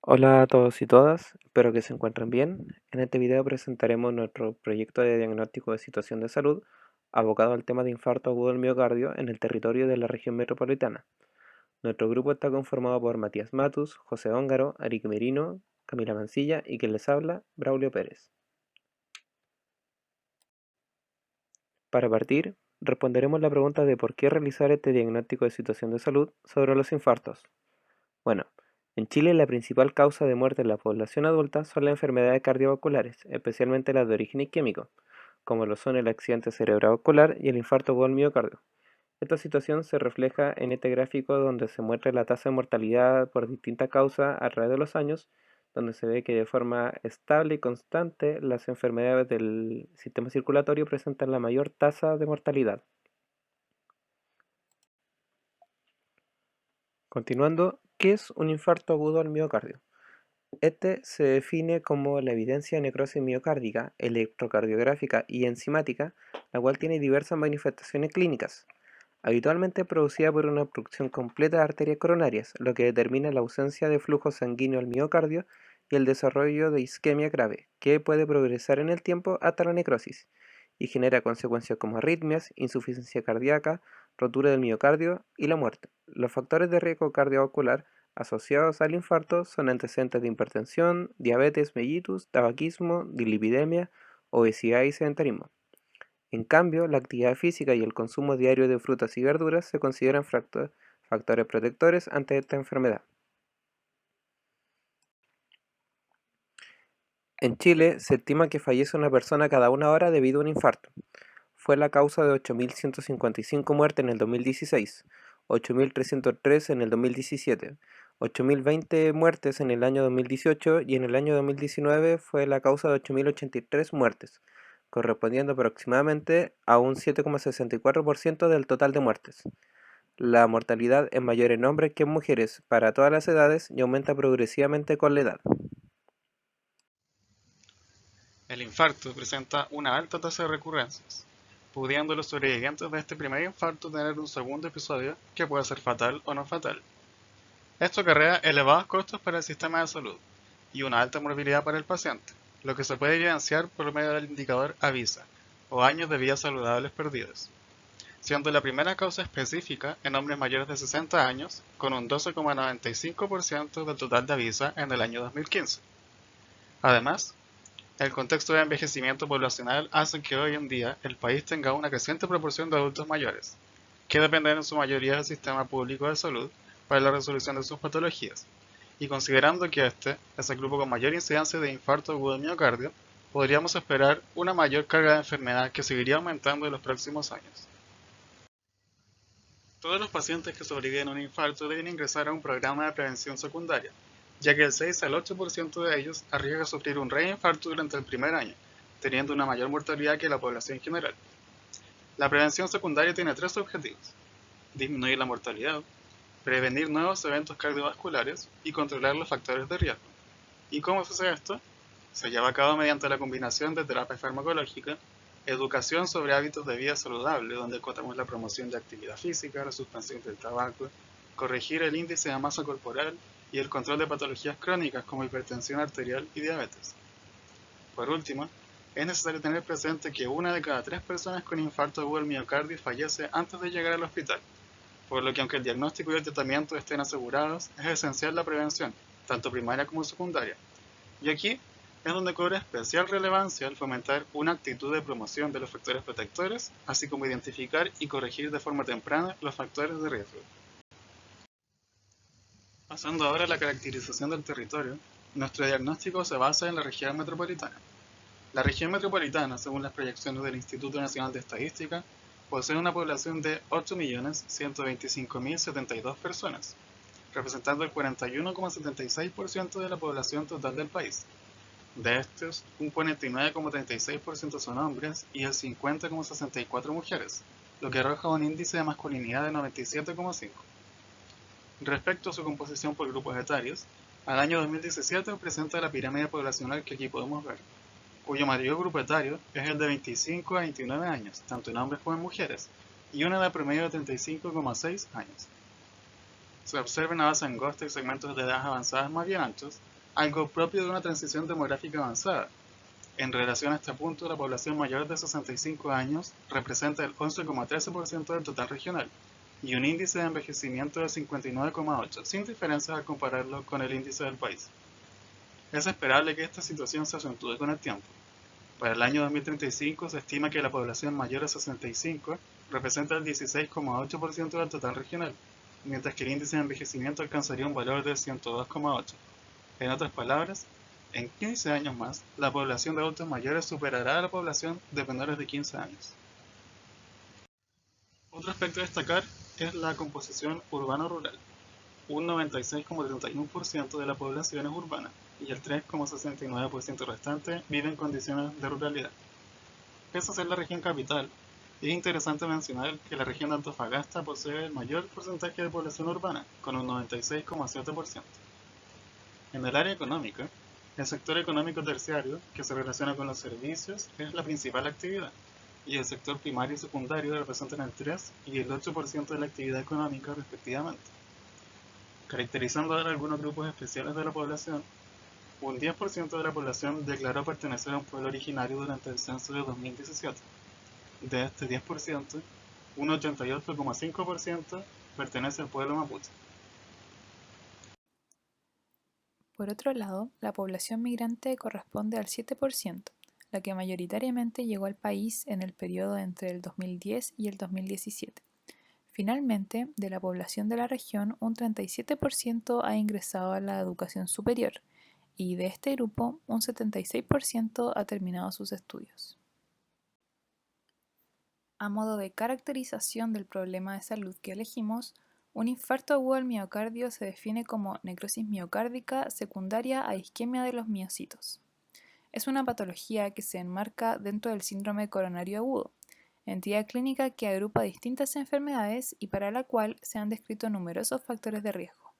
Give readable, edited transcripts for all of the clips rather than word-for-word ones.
Hola a todos y todas, espero que se encuentren bien. En este video presentaremos nuestro proyecto de diagnóstico de situación de salud abocado al tema de infarto agudo del miocardio en el territorio de la región metropolitana. Nuestro grupo está conformado por Matías Matus, José Hóngaro, Aric Merino, Camila Mancilla y quien les habla, Braulio Pérez. Para partir, responderemos la pregunta de por qué realizar este diagnóstico de situación de salud sobre los infartos. Bueno, en Chile la principal causa de muerte en la población adulta son las enfermedades cardiovasculares, especialmente las de origen isquémico, como lo son el accidente cerebrovascular y el infarto agudo del miocardio. Esta situación se refleja en este gráfico donde se muestra la tasa de mortalidad por distintas causas a través de los años, donde se ve que de forma estable y constante las enfermedades del sistema circulatorio presentan la mayor tasa de mortalidad. Continuando, ¿qué es un infarto agudo al miocardio? Este se define como la evidencia de necrosis miocárdica, electrocardiográfica y enzimática, la cual tiene diversas manifestaciones clínicas, habitualmente producida por una obstrucción completa de arterias coronarias, lo que determina la ausencia de flujo sanguíneo al miocardio y el desarrollo de isquemia grave, que puede progresar en el tiempo hasta la necrosis, y genera consecuencias como arritmias, insuficiencia cardíaca, rotura del miocardio y la muerte. Los factores de riesgo cardiovascular asociados al infarto son antecedentes de hipertensión, diabetes mellitus, tabaquismo, dislipidemia, obesidad y sedentarismo. En cambio, la actividad física y el consumo diario de frutas y verduras se consideran factores protectores ante esta enfermedad. En Chile se estima que fallece una persona cada una hora debido a un infarto. Fue la causa de 8.155 muertes en el 2016, 8.303 en el 2017, 8.020 muertes en el año 2018 y en el año 2019 fue la causa de 8.083 muertes, correspondiendo aproximadamente a un 7,64% del total de muertes. La mortalidad es mayor en hombres que en mujeres para todas las edades y aumenta progresivamente con la edad. El infarto presenta una alta tasa de recurrencias, pudiendo los sobrevivientes de este primer infarto tener un segundo episodio que puede ser fatal o no fatal. Esto acarrea elevados costos para el sistema de salud y una alta morbilidad para el paciente, lo que se puede evidenciar por medio del indicador AVISA, o años de vida saludables perdidos, siendo la primera causa específica en hombres mayores de 60 años, con un 12,95% del total de AVISA en el año 2015. Además, el contexto de envejecimiento poblacional hace que hoy en día el país tenga una creciente proporción de adultos mayores, que dependen en su mayoría del sistema público de salud para la resolución de sus patologías, y considerando que este es el grupo con mayor incidencia de infarto agudo de miocardio, podríamos esperar una mayor carga de enfermedad que seguiría aumentando en los próximos años. Todos los pacientes que sobreviven a un infarto deben ingresar a un programa de prevención secundaria, ya que el 6 al 8% de ellos arriesga a sufrir un reinfarto durante el primer año, teniendo una mayor mortalidad que la población general. La prevención secundaria tiene tres objetivos: disminuir la mortalidad, prevenir nuevos eventos cardiovasculares y controlar los factores de riesgo. ¿Y cómo se hace esto? Se lleva a cabo mediante la combinación de terapia farmacológica, educación sobre hábitos de vida saludable, donde contamos la promoción de actividad física, la suspensión del tabaco, corregir el índice de masa corporal y el control de patologías crónicas como hipertensión arterial y diabetes. Por último, es necesario tener presente que una de cada tres personas con infarto agudo del miocardio fallece antes de llegar al hospital, por lo que aunque el diagnóstico y el tratamiento estén asegurados, es esencial la prevención, tanto primaria como secundaria. Y aquí es donde cobra especial relevancia el fomentar una actitud de promoción de los factores protectores, así como identificar y corregir de forma temprana los factores de riesgo. Pasando ahora a la caracterización del territorio, nuestro diagnóstico se basa en la región metropolitana. La región metropolitana, según las proyecciones del Instituto Nacional de Estadística, posee una población de 8.125.072 personas, representando el 41,76% de la población total del país. De estos, un 49,36% son hombres y el 50,64% mujeres, lo que arroja un índice de masculinidad de 97,5%. Respecto a su composición por grupos etarios, al año 2017 presenta la pirámide poblacional que aquí podemos ver, cuyo mayor grupo etario es el de 25 a 29 años, tanto en hombres como en mujeres, y una edad promedio de 35,6 años. Se observa una base angosta y segmentos de edad avanzadas más bien anchos, algo propio de una transición demográfica avanzada. En relación a este punto, la población mayor de 65 años representa el 11,13% del total regional y un índice de envejecimiento del 59,8%, sin diferencias al compararlo con el índice del país. Es esperable que esta situación se acentúe con el tiempo. Para el año 2035 se estima que la población mayor de 65 representa el 16,8% del total regional, mientras que el índice de envejecimiento alcanzaría un valor del 102,8%. En otras palabras, en 15 años más, la población de adultos mayores superará a la población de menores de 15 años. Otro aspecto a destacar es la composición urbano-rural. Un 96,31% de la población es urbana y el 3,69% restante vive en condiciones de ruralidad. Pese a ser la región capital, es interesante mencionar que la región de Antofagasta posee el mayor porcentaje de población urbana, con un 96,7%. En el área económica, el sector económico terciario, que se relaciona con los servicios, es la principal actividad, y el sector primario y secundario representan el 3 y el 8% de la actividad económica respectivamente. Caracterizando ahora algunos grupos especiales de la población, un 10% de la población declaró pertenecer a un pueblo originario durante el censo de 2017. De este 10%, un 88,5% pertenece al pueblo mapuche. Por otro lado, la población migrante corresponde al 7%, la que mayoritariamente llegó al país en el periodo entre el 2010 y el 2017. Finalmente, de la población de la región, un 37% ha ingresado a la educación superior y de este grupo, un 76% ha terminado sus estudios. A modo de caracterización del problema de salud que elegimos, un infarto agudo al miocardio se define como necrosis miocárdica secundaria a isquemia de los miocitos. Es una patología que se enmarca dentro del síndrome coronario agudo, entidad clínica que agrupa distintas enfermedades y para la cual se han descrito numerosos factores de riesgo.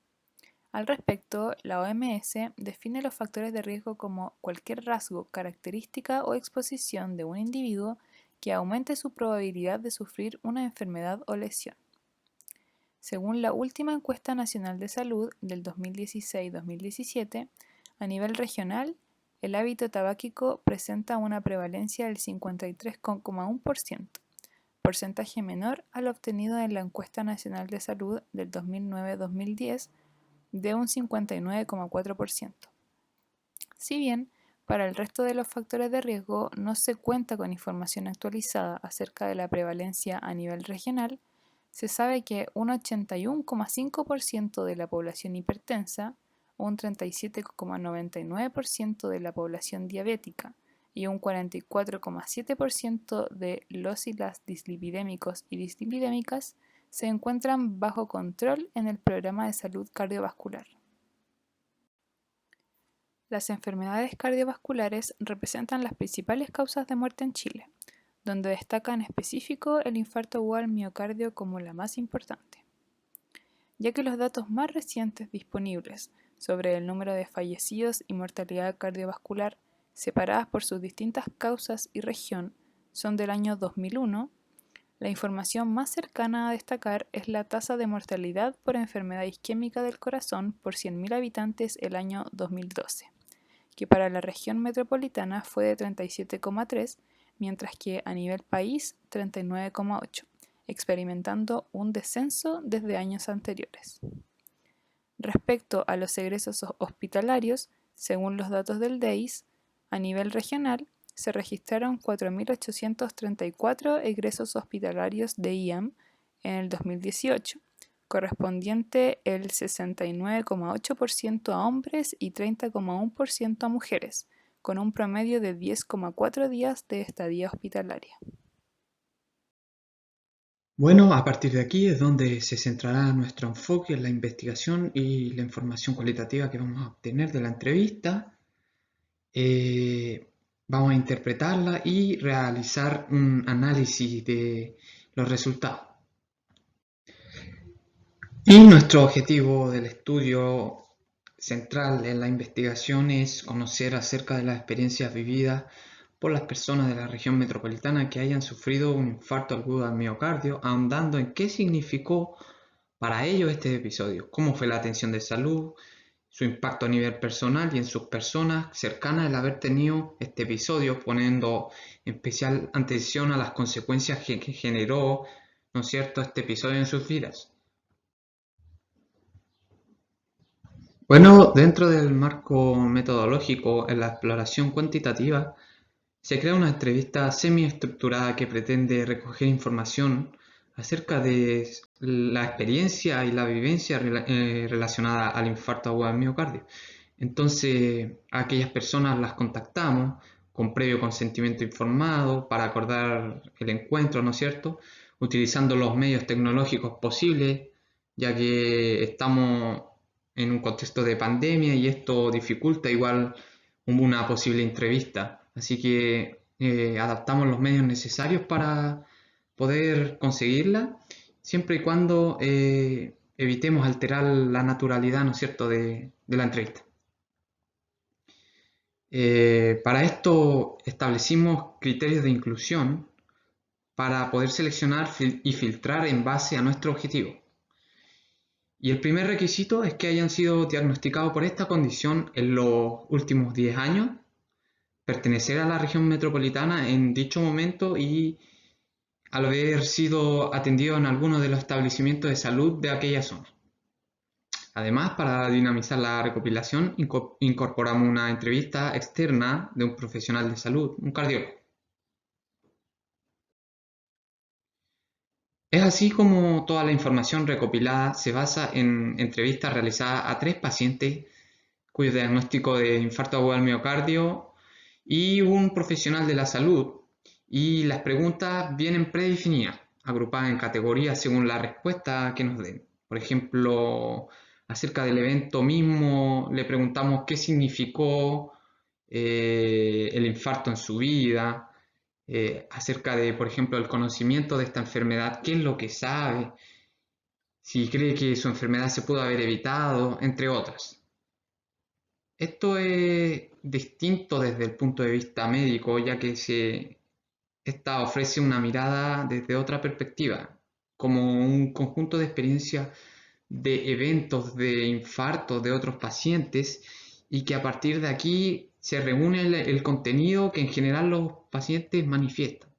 Al respecto, la OMS define los factores de riesgo como cualquier rasgo, característica o exposición de un individuo que aumente su probabilidad de sufrir una enfermedad o lesión. Según la última encuesta nacional de salud del 2016-2017, a nivel regional, el hábito tabáquico presenta una prevalencia del 53,1%, porcentaje menor al obtenido en la encuesta nacional de salud del 2009-2010 de un 59,4%. Si bien, para el resto de los factores de riesgo no se cuenta con información actualizada acerca de la prevalencia a nivel regional, se sabe que un 81,5% de la población hipertensa, un 37,99% de la población diabética y un 44,7% de los y las dislipidémicos y dislipidémicas se encuentran bajo control en el programa de salud cardiovascular. Las enfermedades cardiovasculares representan las principales causas de muerte en Chile, donde destaca en específico el infarto agudo al miocardio como la más importante, ya que los datos más recientes disponibles sobre el número de fallecidos y mortalidad cardiovascular separadas por sus distintas causas y región son del año 2001, la información más cercana a destacar es la tasa de mortalidad por enfermedad isquémica del corazón por 100.000 habitantes el año 2012, que para la región metropolitana fue de 37,3, mientras que a nivel país 39,8, experimentando un descenso desde años anteriores. Respecto a los egresos hospitalarios, según los datos del DEIS, a nivel regional se registraron 4.834 egresos hospitalarios de IAM en el 2018, correspondiente el 69,8% a hombres y 30,1% a mujeres, con un promedio de 10,4 días de estadía hospitalaria. Bueno, a partir de aquí es donde se centrará nuestro enfoque en la investigación y la información cualitativa que vamos a obtener de la entrevista. Vamos a interpretarla y realizar un análisis de los resultados. Y nuestro objetivo del estudio central en la investigación es conocer acerca de las experiencias vividas por las personas de la región metropolitana que hayan sufrido un infarto agudo al miocardio, ahondando en qué significó para ellos este episodio, cómo fue la atención de salud, su impacto a nivel personal y en sus personas cercanas el haber tenido este episodio, poniendo en especial atención a las consecuencias que generó, ¿no es cierto?, este episodio en sus vidas. Bueno, dentro del marco metodológico en la exploración cuantitativa, se crea una entrevista semi-estructurada que pretende recoger información acerca de la experiencia y la vivencia relacionada al infarto agudo al miocardio. Entonces, a aquellas personas las contactamos con previo consentimiento informado para acordar el encuentro, ¿no es cierto?, utilizando los medios tecnológicos posibles, ya que estamos en un contexto de pandemia y esto dificulta igual una posible entrevista. Así que adaptamos los medios necesarios para poder conseguirla, siempre y cuando evitemos alterar la naturalidad, ¿no es cierto?, de la entrevista. Para esto establecimos criterios de inclusión para poder seleccionar y filtrar en base a nuestro objetivo. Y el primer requisito es que hayan sido diagnosticados por esta condición en los últimos 10 años, pertenecer a la región metropolitana en dicho momento y al haber sido atendido en alguno de los establecimientos de salud de aquella zona. Además, para dinamizar la recopilación, incorporamos una entrevista externa de un profesional de salud, un cardiólogo. Es así como toda la información recopilada se basa en entrevistas realizadas a 3 pacientes cuyo diagnóstico de infarto agudo al miocardio y un profesional de la salud, y las preguntas vienen predefinidas, agrupadas en categorías según la respuesta que nos den. Por ejemplo, acerca del evento mismo, le preguntamos qué significó el infarto en su vida, acerca de, por ejemplo, el conocimiento de esta enfermedad, qué es lo que sabe, si cree que su enfermedad se pudo haber evitado, entre otras. Esto es distinto desde el punto de vista médico, ya que esta ofrece una mirada desde otra perspectiva, como un conjunto de experiencias de eventos de infarto de otros pacientes, y que a partir de aquí se reúne el contenido que en general los pacientes manifiestan.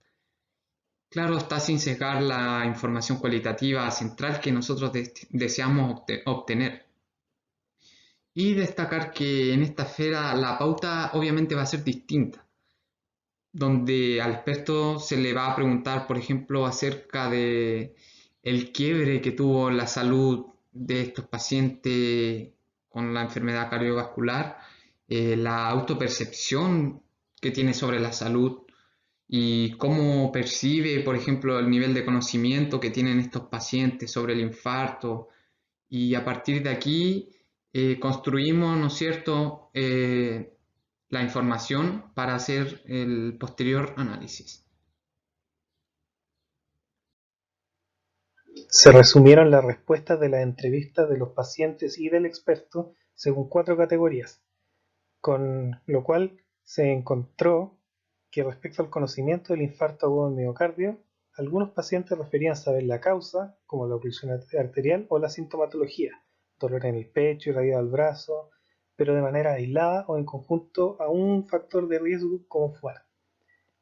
Claro, está sin sesgar la información cualitativa central que nosotros deseamos obtener. Y destacar que en esta esfera la pauta obviamente va a ser distinta, donde al experto se le va a preguntar, por ejemplo, acerca de el quiebre que tuvo la salud de estos pacientes con la enfermedad cardiovascular, la autopercepción que tiene sobre la salud y cómo percibe, por ejemplo, el nivel de conocimiento que tienen estos pacientes sobre el infarto. Y a partir de aquí construimos, ¿no es cierto?, la información para hacer el posterior análisis. Se resumieron las respuestas de las entrevistas de los pacientes y del experto según 4 categorías, con lo cual se encontró que respecto al conocimiento del infarto agudo del miocardio, algunos pacientes referían saber la causa, como la oclusión arterial o la sintomatología, dolor en el pecho, irradiado al brazo, pero de manera aislada o en conjunto a un factor de riesgo como fumar.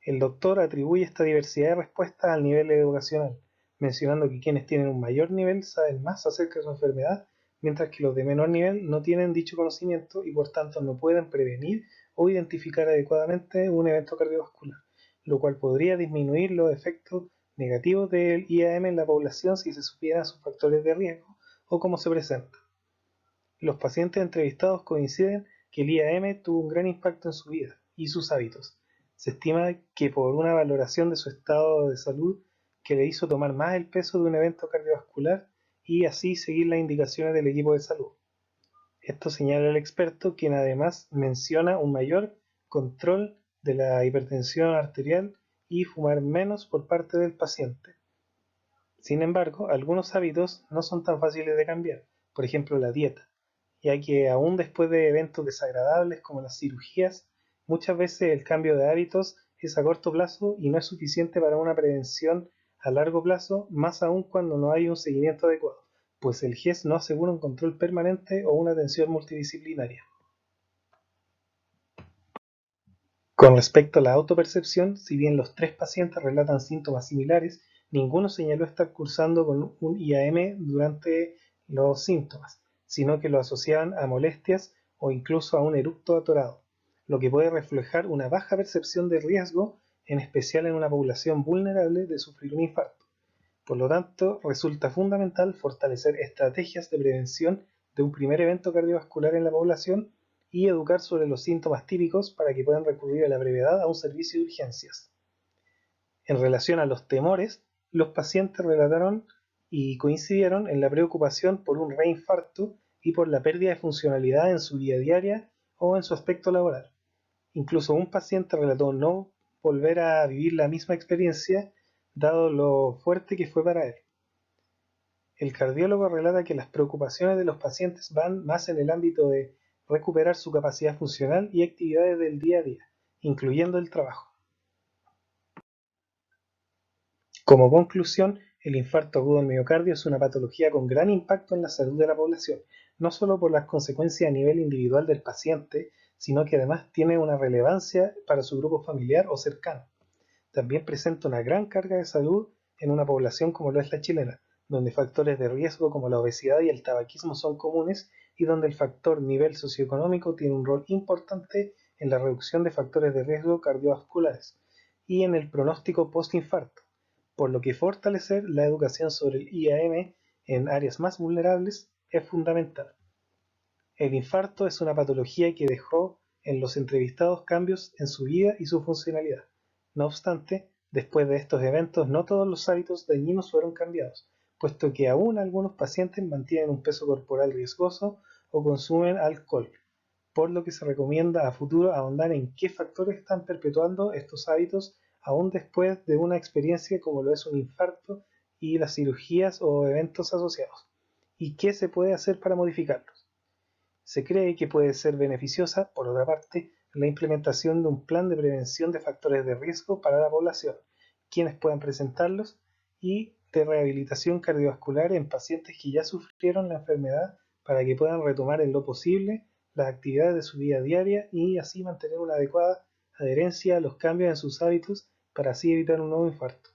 El doctor atribuye esta diversidad de respuestas al nivel educacional, mencionando que quienes tienen un mayor nivel saben más acerca de su enfermedad, mientras que los de menor nivel no tienen dicho conocimiento y por tanto no pueden prevenir o identificar adecuadamente un evento cardiovascular, lo cual podría disminuir los efectos negativos del IAM en la población si se supieran sus factores de riesgo o cómo se presenta. Los pacientes entrevistados coinciden que el IAM tuvo un gran impacto en su vida y sus hábitos. Se estima que por una valoración de su estado de salud que le hizo tomar más el peso de un evento cardiovascular y así seguir las indicaciones del equipo de salud. Esto señala el experto, quien además menciona un mayor control de la hipertensión arterial y fumar menos por parte del paciente. Sin embargo, algunos hábitos no son tan fáciles de cambiar, por ejemplo la dieta, ya que aún después de eventos desagradables como las cirugías, muchas veces el cambio de hábitos es a corto plazo y no es suficiente para una prevención a largo plazo, más aún cuando no hay un seguimiento adecuado. pues el GES no asegura un control permanente o una atención multidisciplinaria. Con respecto a la autopercepción, si bien los 3 pacientes relatan síntomas similares, ninguno señaló estar cursando con un IAM durante los síntomas, sino que lo asociaban a molestias o incluso a un eructo atorado, lo que puede reflejar una baja percepción de riesgo, en especial en una población vulnerable de sufrir un infarto. Por lo tanto, resulta fundamental fortalecer estrategias de prevención de un primer evento cardiovascular en la población y educar sobre los síntomas típicos para que puedan recurrir a la brevedad a un servicio de urgencias. En relación a los temores, los pacientes relataron y coincidieron en la preocupación por un reinfarto y por la pérdida de funcionalidad en su vida diaria o en su aspecto laboral. Incluso un paciente relató no volver a vivir la misma experiencia dado lo fuerte que fue para él. El cardiólogo relata que las preocupaciones de los pacientes van más en el ámbito de recuperar su capacidad funcional y actividades del día a día, incluyendo el trabajo. Como conclusión, el infarto agudo del miocardio es una patología con gran impacto en la salud de la población, no solo por las consecuencias a nivel individual del paciente, sino que además tiene una relevancia para su grupo familiar o cercano. También presenta una gran carga de salud en una población como lo es la chilena, donde factores de riesgo como la obesidad y el tabaquismo son comunes y donde el factor nivel socioeconómico tiene un rol importante en la reducción de factores de riesgo cardiovasculares y en el pronóstico postinfarto, por lo que fortalecer la educación sobre el IAM en áreas más vulnerables es fundamental. El infarto es una patología que dejó en los entrevistados cambios en su vida y su funcionalidad. No obstante, después de estos eventos no todos los hábitos dañinos fueron cambiados, puesto que aún algunos pacientes mantienen un peso corporal riesgoso o consumen alcohol, por lo que se recomienda a futuro ahondar en qué factores están perpetuando estos hábitos aún después de una experiencia como lo es un infarto y las cirugías o eventos asociados, y qué se puede hacer para modificarlos. Se cree que puede ser beneficiosa, por otra parte, la implementación de un plan de prevención de factores de riesgo para la población, quienes puedan presentarlos, y de rehabilitación cardiovascular en pacientes que ya sufrieron la enfermedad para que puedan retomar en lo posible las actividades de su vida diaria y así mantener una adecuada adherencia a los cambios en sus hábitos para así evitar un nuevo infarto.